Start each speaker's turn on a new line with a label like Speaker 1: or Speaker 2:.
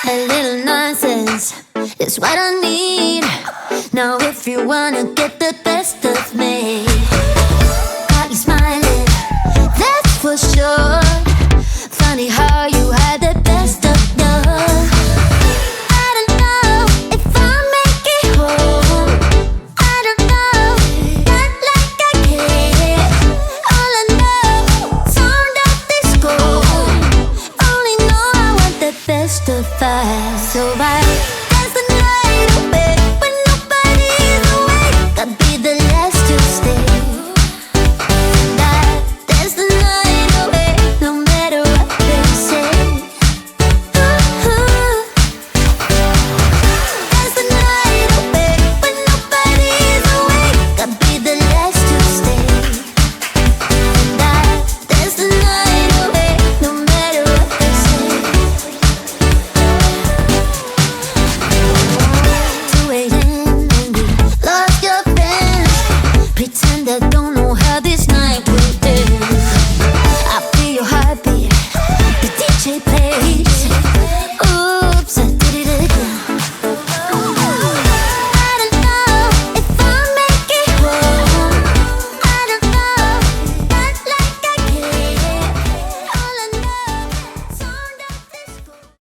Speaker 1: A little nonsense is what I need. Now if you wanna get the best of me, got you smiling, that's for sure. Funny how you had the best of love. I don't know if I'll make it home. I don't know, not like I care. All I know, sound of disco. Only know I want the best of us. So bye.